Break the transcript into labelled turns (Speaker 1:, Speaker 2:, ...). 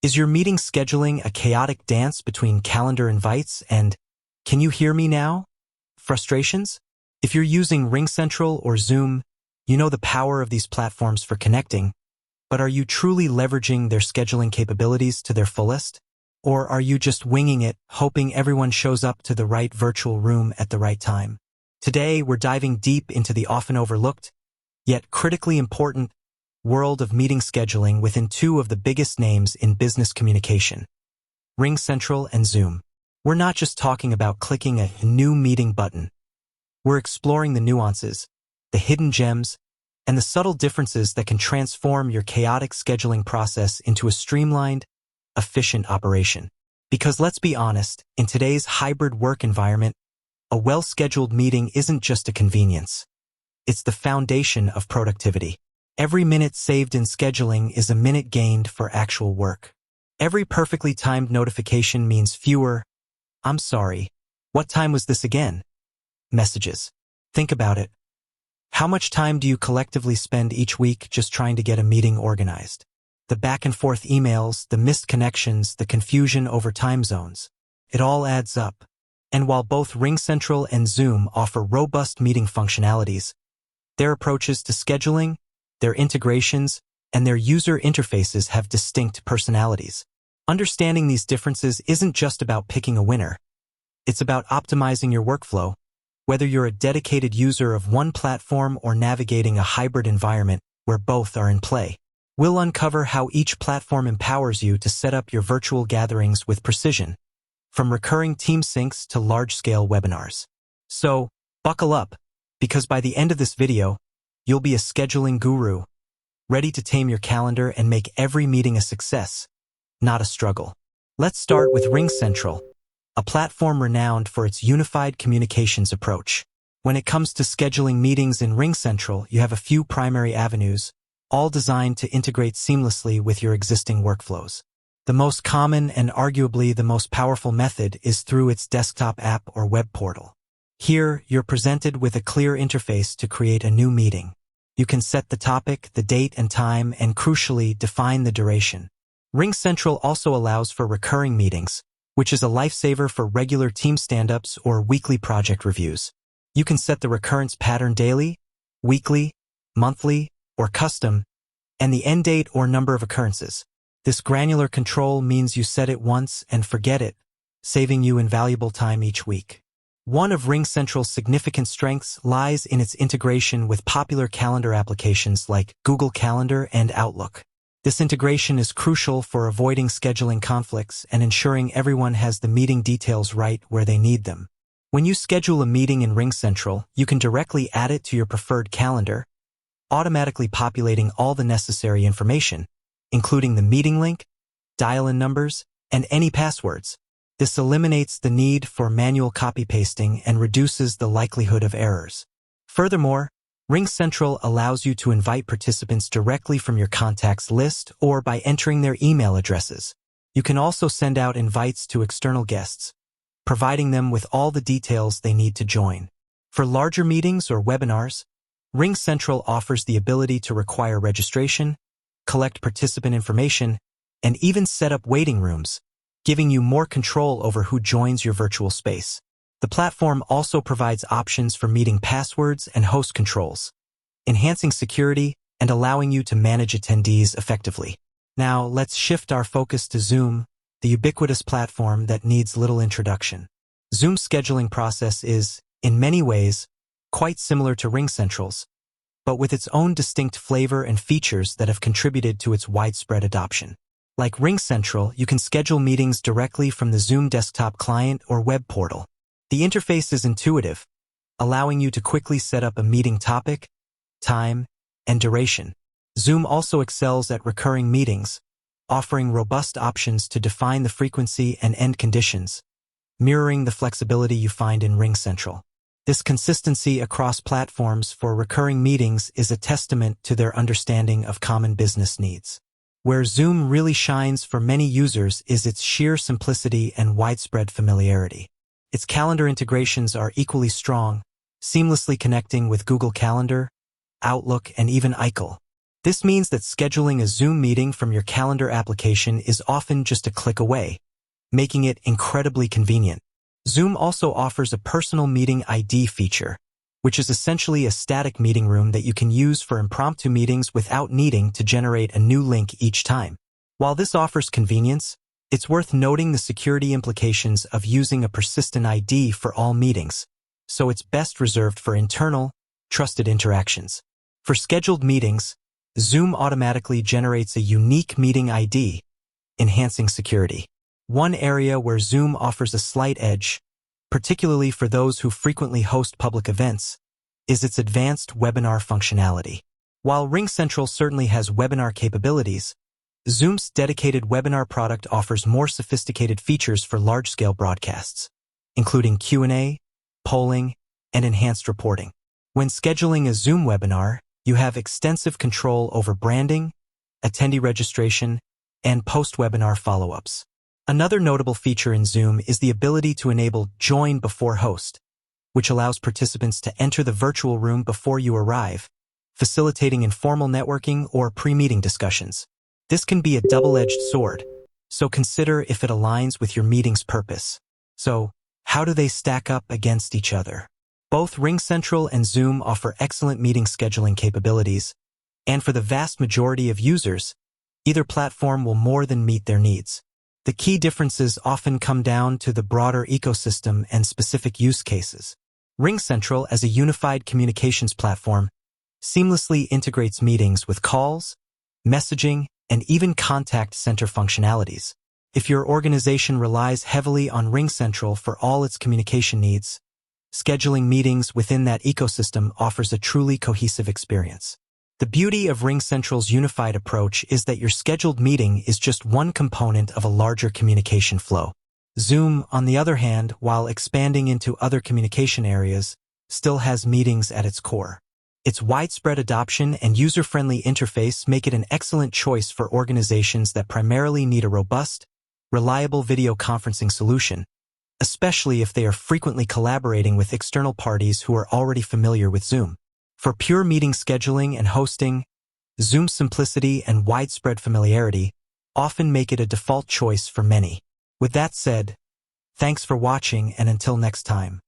Speaker 1: Is your meeting scheduling a chaotic dance between calendar invites and "can you hear me now" frustrations? If you're using RingCentral or Zoom, you know the power of these platforms for connecting, but are you truly leveraging their scheduling capabilities to their fullest? Or are you just winging it, hoping everyone shows up to the right virtual room at the right time? Today, we're diving deep into the often overlooked, yet critically important, world of meeting scheduling within two of the biggest names in business communication, RingCentral and Zoom. We're not just talking about clicking a new meeting button. We're exploring the nuances, the hidden gems, and the subtle differences that can transform your chaotic scheduling process into a streamlined, efficient operation. Because let's be honest, in today's hybrid work environment, a well-scheduled meeting isn't just a convenience. It's the foundation of productivity. Every minute saved in scheduling is a minute gained for actual work. Every perfectly timed notification means fewer "I'm sorry, what time was this again?" messages. Think about it. How much time do you collectively spend each week just trying to get a meeting organized? The back and forth emails, the missed connections, the confusion over time zones. It all adds up. And while both RingCentral and Zoom offer robust meeting functionalities, their approaches to scheduling, their integrations, and their user interfaces have distinct personalities. Understanding these differences isn't just about picking a winner. It's about optimizing your workflow, whether you're a dedicated user of one platform or navigating a hybrid environment where both are in play. We'll uncover how each platform empowers you to set up your virtual gatherings with precision, from recurring team syncs to large-scale webinars. So, buckle up, because by the end of this video, you'll be a scheduling guru, ready to tame your calendar and make every meeting a success, not a struggle. Let's start with RingCentral, a platform renowned for its unified communications approach. When it comes to scheduling meetings in RingCentral, you have a few primary avenues, all designed to integrate seamlessly with your existing workflows. The most common and arguably the most powerful method is through its desktop app or web portal. Here, you're presented with a clear interface to create a new meeting. You can set the topic, the date and time, and crucially, define the duration. RingCentral also allows for recurring meetings, which is a lifesaver for regular team stand-ups or weekly project reviews. You can set the recurrence pattern daily, weekly, monthly, or custom, and the end date or number of occurrences. This granular control means you set it once and forget it, saving you invaluable time each week. One of RingCentral's significant strengths lies in its integration with popular calendar applications like Google Calendar and Outlook. This integration is crucial for avoiding scheduling conflicts and ensuring everyone has the meeting details right where they need them. When you schedule a meeting in RingCentral, you can directly add it to your preferred calendar, automatically populating all the necessary information, including the meeting link, dial-in numbers, and any passwords. This eliminates the need for manual copy-pasting and reduces the likelihood of errors. Furthermore, RingCentral allows you to invite participants directly from your contacts list or by entering their email addresses. You can also send out invites to external guests, providing them with all the details they need to join. For larger meetings or webinars, RingCentral offers the ability to require registration, collect participant information, and even set up waiting rooms, giving you more control over who joins your virtual space. The platform also provides options for meeting passwords and host controls, enhancing security and allowing you to manage attendees effectively. Now, let's shift our focus to Zoom, the ubiquitous platform that needs little introduction. Zoom's scheduling process is, in many ways, quite similar to RingCentral's, but with its own distinct flavor and features that have contributed to its widespread adoption. Like RingCentral, you can schedule meetings directly from the Zoom desktop client or web portal. The interface is intuitive, allowing you to quickly set up a meeting topic, time, and duration. Zoom also excels at recurring meetings, offering robust options to define the frequency and end conditions, mirroring the flexibility you find in RingCentral. This consistency across platforms for recurring meetings is a testament to their understanding of common business needs. Where Zoom really shines for many users is its sheer simplicity and widespread familiarity. Its calendar integrations are equally strong, seamlessly connecting with Google Calendar, Outlook, and even iCal. This means that scheduling a Zoom meeting from your calendar application is often just a click away, making it incredibly convenient. Zoom also offers a personal meeting ID feature, which is essentially a static meeting room that you can use for impromptu meetings without needing to generate a new link each time. While this offers convenience, it's worth noting the security implications of using a persistent ID for all meetings, so it's best reserved for internal, trusted interactions. For scheduled meetings, Zoom automatically generates a unique meeting ID, enhancing security. One area where Zoom offers a slight edge, particularly for those who frequently host public events, is its advanced webinar functionality. While RingCentral certainly has webinar capabilities, Zoom's dedicated webinar product offers more sophisticated features for large-scale broadcasts, including Q&A, polling, and enhanced reporting. When scheduling a Zoom webinar, you have extensive control over branding, attendee registration, and post-webinar follow-ups. Another notable feature in Zoom is the ability to enable Join Before Host, which allows participants to enter the virtual room before you arrive, facilitating informal networking or pre-meeting discussions. This can be a double-edged sword, so consider if it aligns with your meeting's purpose. So, how do they stack up against each other? Both RingCentral and Zoom offer excellent meeting scheduling capabilities, and for the vast majority of users, either platform will more than meet their needs. The key differences often come down to the broader ecosystem and specific use cases. RingCentral, as a unified communications platform, seamlessly integrates meetings with calls, messaging, and even contact center functionalities. If your organization relies heavily on RingCentral for all its communication needs, scheduling meetings within that ecosystem offers a truly cohesive experience. The beauty of RingCentral's unified approach is that your scheduled meeting is just one component of a larger communication flow. Zoom, on the other hand, while expanding into other communication areas, still has meetings at its core. Its widespread adoption and user-friendly interface make it an excellent choice for organizations that primarily need a robust, reliable video conferencing solution, especially if they are frequently collaborating with external parties who are already familiar with Zoom. For pure meeting scheduling and hosting, Zoom's simplicity and widespread familiarity often make it a default choice for many. With that said, thanks for watching, and until next time.